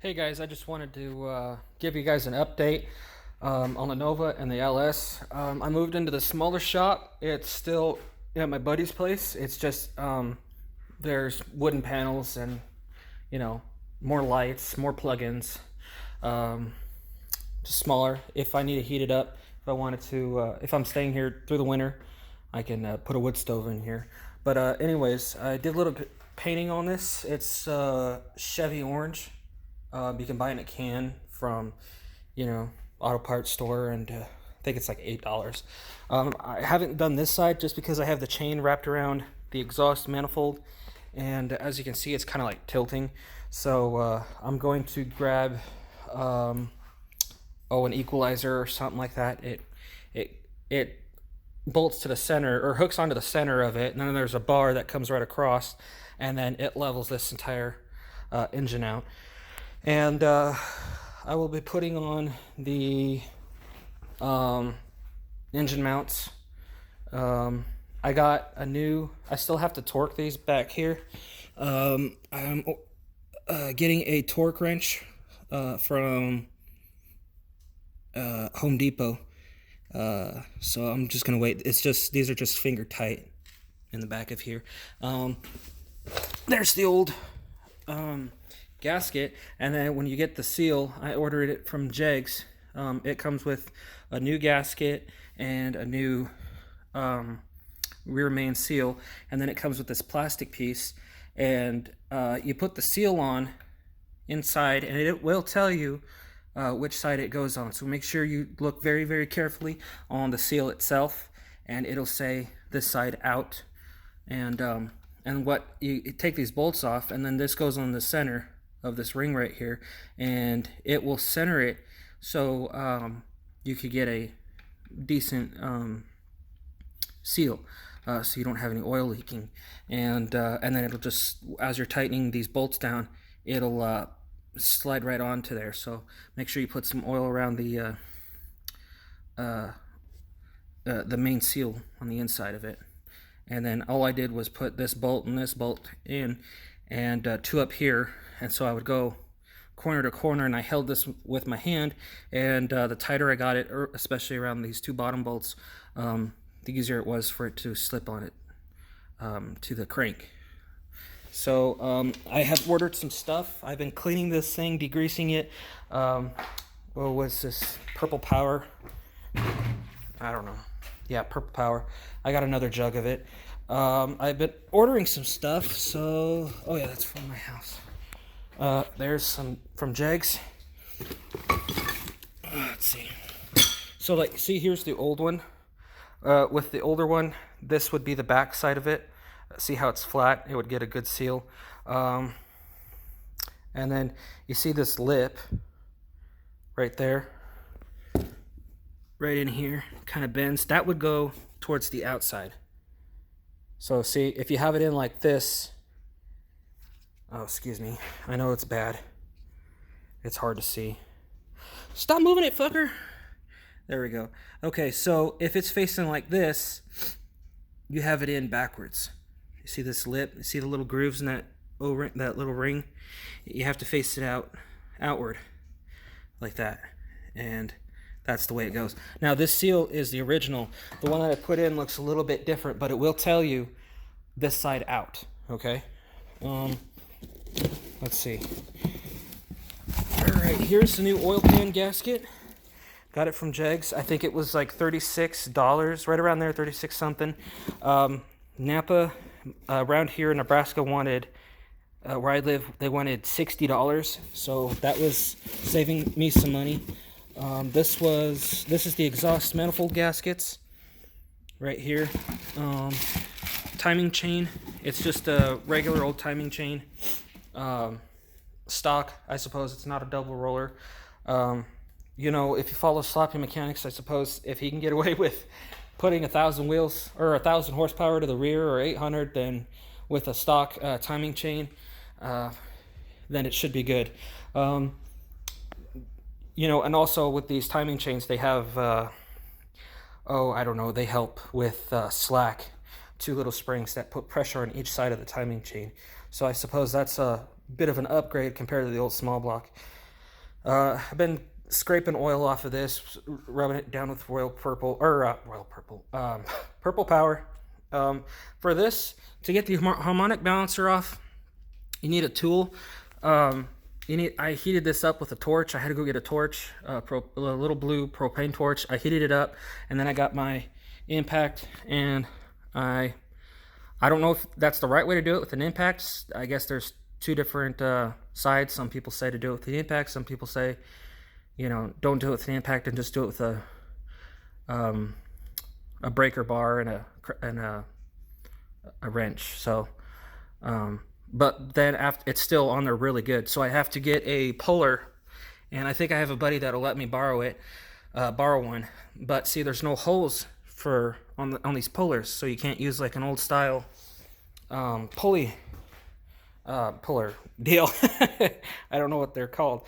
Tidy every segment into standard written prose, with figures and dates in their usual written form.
Hey guys, I just wanted to give you guys an update on the Nova and the LS. I moved into the smaller shop. It's still at my buddy's place. It's just there's wooden panels and more lights, more plugins. Um, just smaller. If I need to heat it up, if I wanted to, if I'm staying here through the winter, I can put a wood stove in here. But anyways, I did a little bit painting on this. It's Chevy orange. You can buy it in a can from, auto parts store, and I think it's like $8. I haven't done this side just because I have the chain wrapped around the exhaust manifold, and as you can see, it's kind of like tilting. So I'm going to grab an equalizer or something like that. It bolts to the center or hooks onto the center of it, and then there's a bar that comes right across, and then it levels this entire engine out. And I will be putting on the engine mounts. I got a new, I still have to torque these back here. I'm getting a torque wrench from Home Depot. So I'm just gonna wait. These are just finger tight in the back of here. There's the old gasket, and then when you get the seal, I ordered it from Jegs. It comes with a new gasket and a new rear main seal, and then it comes with this plastic piece, and you put the seal on inside, and it will tell you which side it goes on. So make sure you look very, very carefully on the seal itself, and it'll say this side out. And what you take these bolts off, and then this goes on the center of this ring right here, and it will center it so you could get a decent seal, so you don't have any oil leaking, and then it'll just, as you're tightening these bolts down, it'll slide right onto there. So make sure you put some oil around the main seal on the inside of it. And then all I did was put this bolt and this bolt in, and two up here, and so I would go corner to corner, and I held this with my hand, and the tighter I got it, especially around these two bottom bolts, the easier it was for it to slip on it to the crank. So I have ordered some stuff. I've been cleaning this thing, degreasing it. What was this? Purple Power. I don't know. Yeah, Purple Power. I got another jug of it. I've been ordering some stuff. So, oh yeah, that's from my house. There's some from Jegs. Let's see. So, like, see, here's the old one. With the older one, this would be the back side of it. See how it's flat? It would get a good seal. And then you see this lip right there, right in here, kind of bends. That would go towards the outside. So see, if you have it in like this, oh, excuse me, I know it's bad. It's hard to see. Stop moving it, fucker. There we go. Okay, so if it's facing like this, you have it in backwards. You see this lip? You see the little grooves in that O-ring, that little ring? You have to face it outward, like that, and that's the way it goes. Now this seal is the original. The one that I put in looks a little bit different, but it will tell you this side out. Okay. Let's see. All right, here's the new oil pan gasket. Got it from Jegs. I think it was like $36, right around there, 36 something. Napa, around here in Nebraska, wanted, where I live, they wanted $60. So that was saving me some money. This is the exhaust manifold gaskets right here. Timing chain. It's just a regular old timing chain. Stock, I suppose. It's not a double roller. If you follow Sloppy Mechanics, I suppose if he can get away with putting 1,000 wheels or 1,000 horsepower to the rear, or 800, then with a stock timing chain, then it should be good. And also with these timing chains, they have, they help with slack. Two little springs that put pressure on each side of the timing chain. So I suppose that's a bit of an upgrade compared to the old small block. I've been scraping oil off of this, rubbing it down with Purple Power. For this, to get the harmonic balancer off, you need a tool. I heated this up with a torch. I had to go get a torch, a little blue propane torch. I heated it up, and then I got my impact, and I don't know if that's the right way to do it with an impact. I guess there's two different sides. Some people say to do it with the impact. Some people say, don't do it with an impact and just do it with a breaker bar and a wrench. So, but then after, it's still on there really good. So I have to get a puller, and I think I have a buddy that'll let me borrow one. But see, there's no holes on these pullers, so you can't use like an old style puller deal. I don't know what they're called.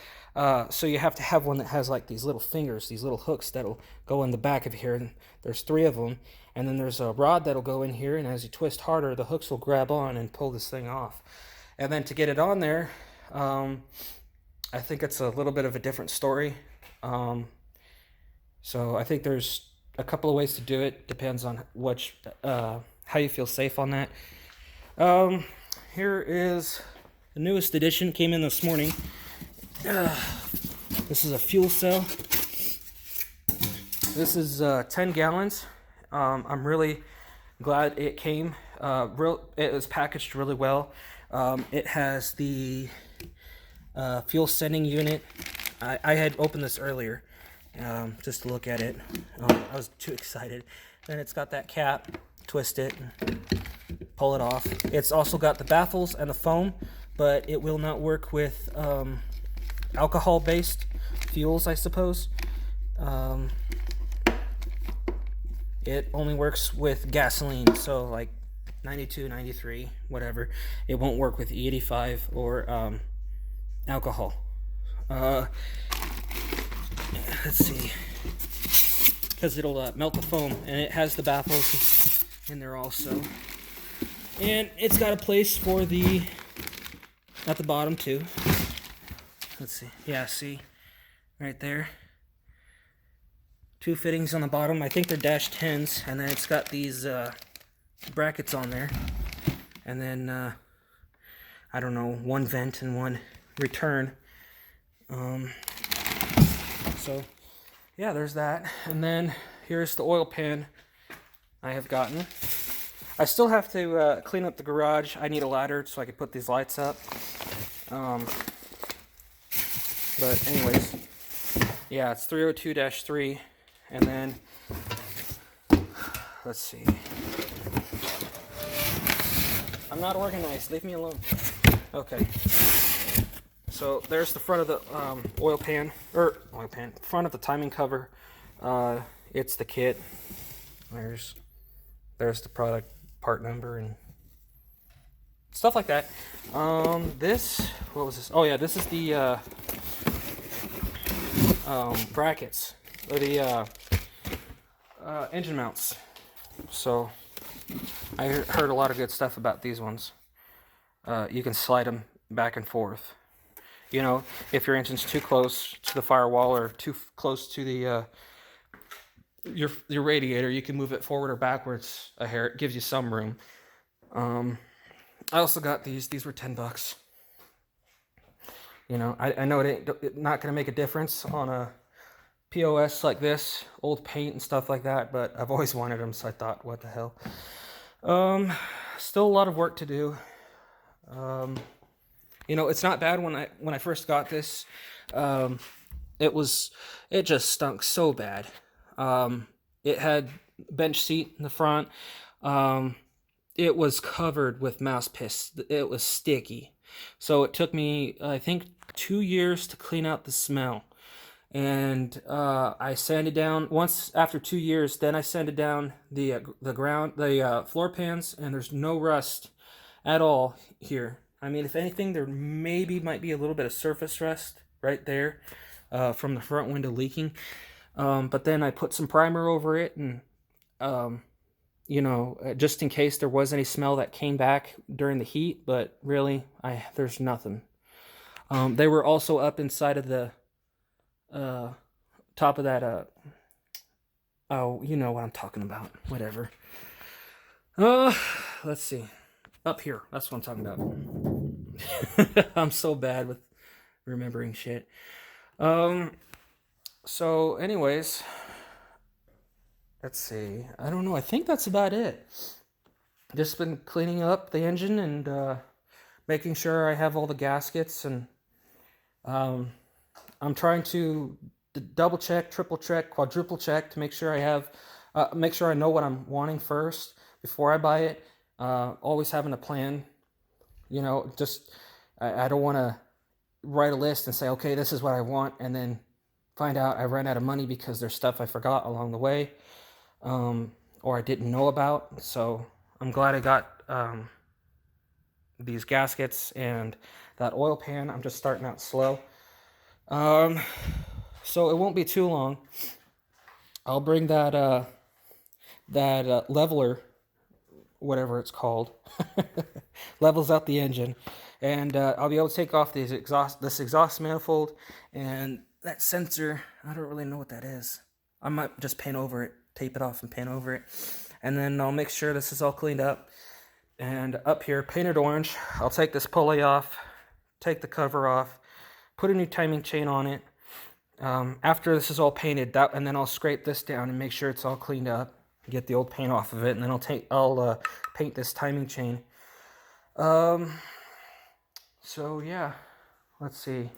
So you have to have one that has like these little fingers, these little hooks that'll go in the back of here, and there's 3 of them, and then there's a rod that'll go in here, and as you twist harder, the hooks will grab on and pull this thing off. And then to get it on there, I think it's a little bit of a different story. So I think there's a couple of ways to do it. Depends on how you feel safe on that. Here is the newest edition, came in this morning. This is a fuel cell. This is 10 gallons. I'm really glad it came. It was packaged really well. It has the fuel sending unit. I had opened this earlier just to look at it. I was too excited. Then it's got that cap. Twist it and pull it off. It's also got the baffles and the foam, but it will not work with alcohol-based fuels, I suppose. It only works with gasoline, so like 92, 93, whatever. It won't work with E85 or alcohol. Let's see, because it'll melt the foam, and it has the baffles in there also. And it's got a place for at the bottom too. Let's see. Yeah, see? Right there. 2 fittings on the bottom. I think they're dash 10s. And then it's got these brackets on there. And then, I don't know, 1 vent and 1 return. So, yeah, there's that. And then here's the oil pan I have gotten. I still have to clean up the garage. I need a ladder so I can put these lights up. But anyways, yeah, it's 302-3, and then let's see. I'm not organized. Leave me alone. Okay. So there's the front of the front of the timing cover. It's the kit. There's the product part number and stuff like that. What was this? Oh yeah, this is the brackets, or the engine mounts. So I heard a lot of good stuff about these ones. You can slide them back and forth. If your engine's too close to the firewall or too close to the your radiator, you can move it forward or backwards a hair. It gives you some room. I also got these. These were $10. I know it ain't not gonna make a difference on a POS like this, old paint and stuff like that, but I've always wanted them, so I thought, what the hell. Still a lot of work to do. It's not bad. When I first got this, it just stunk so bad. It had bench seat in the front. It was covered with mouse piss. It was sticky. So it took me, I think, 2 years to clean out the smell. And I sanded down once after 2 years. Then I sanded down the floor pans, and there's no rust at all here. I mean, if anything, there might be a little bit of surface rust right there from the front window leaking. But then I put some primer over it, and you know, just in case there was any smell that came back during the heat, but really, there's nothing. They were also up inside of the uh, top of that. Oh, you know what I'm talking about. Whatever. Uh, let's see. Up here. That's what I'm talking about. I'm so bad with remembering shit. So, anyways, let's see. I don't know. I think that's about it. Just been cleaning up the engine and making sure I have all the gaskets, and I'm trying to double check, triple check, quadruple check to make sure make sure I know what I'm wanting first before I buy it. Always having a plan, you know. Just I don't want to write a list and say, okay, this is what I want, and then find out I ran out of money because there's stuff I forgot along the way, or I didn't know about. So I'm glad I got these gaskets and that oil pan. I'm just starting out slow. So it won't be too long. I'll bring that leveler, whatever it's called, levels out the engine, and I'll be able to take off this exhaust manifold and that sensor. I don't really know what that is. I might just paint over it, tape it off and paint over it, and then I'll make sure this is all cleaned up. And up here, painted orange, I'll take this pulley off, take the cover off, put a new timing chain on it. After this is all painted, and then I'll scrape this down and make sure it's all cleaned up, get the old paint off of it, and then I'll paint this timing chain. So yeah, let's see.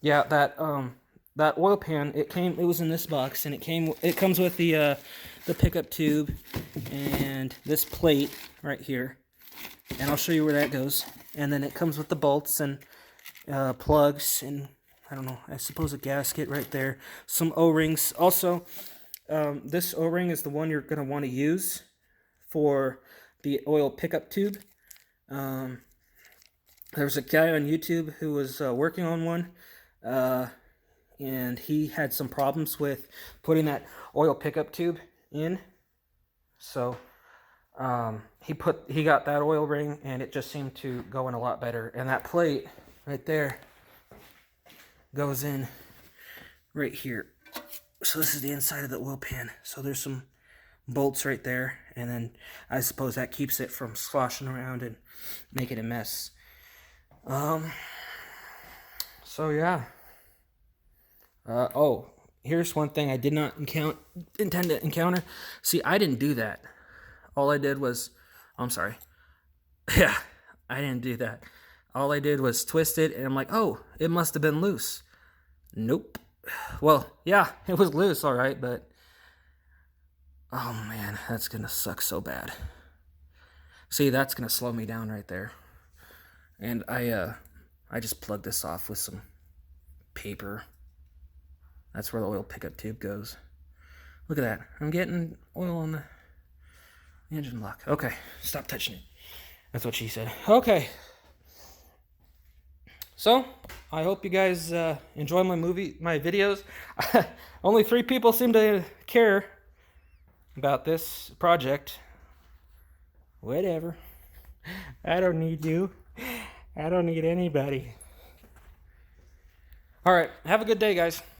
Yeah, that oil pan, it was in this box, and it comes with the pickup tube and this plate right here, and I'll show you where that goes. And then it comes with the bolts and plugs, and I don't know, I suppose a gasket right there, some O-rings. Also, this O-ring is the one you're going to want to use for the oil pickup tube. There's a guy on YouTube who was working on one, and he had some problems with putting that oil pickup tube in. So he got that oil ring, and it just seemed to go in a lot better. And that plate right there goes in right here. So this is the inside of the oil pan. So there's some bolts right there, and then I suppose that keeps it from sloshing around and making a mess. So yeah. Oh, here's one thing I did not intend to encounter. See, I didn't do that. All I did was, I'm sorry. Yeah, I didn't do that. All I did was twist it, and I'm like, oh, it must have been loose. Nope. Well, yeah, it was loose, all right, but oh man, that's gonna suck so bad. See, that's gonna slow me down right there. And I just plugged this off with some paper. That's where the oil pickup tube goes. Look at that. I'm getting oil on the engine block. Okay, stop touching it. That's what she said. Okay. So, I hope you guys enjoy my videos. Only 3 people seem to care about this project. Whatever. I don't need you. I don't need anybody. All right. Have a good day, guys.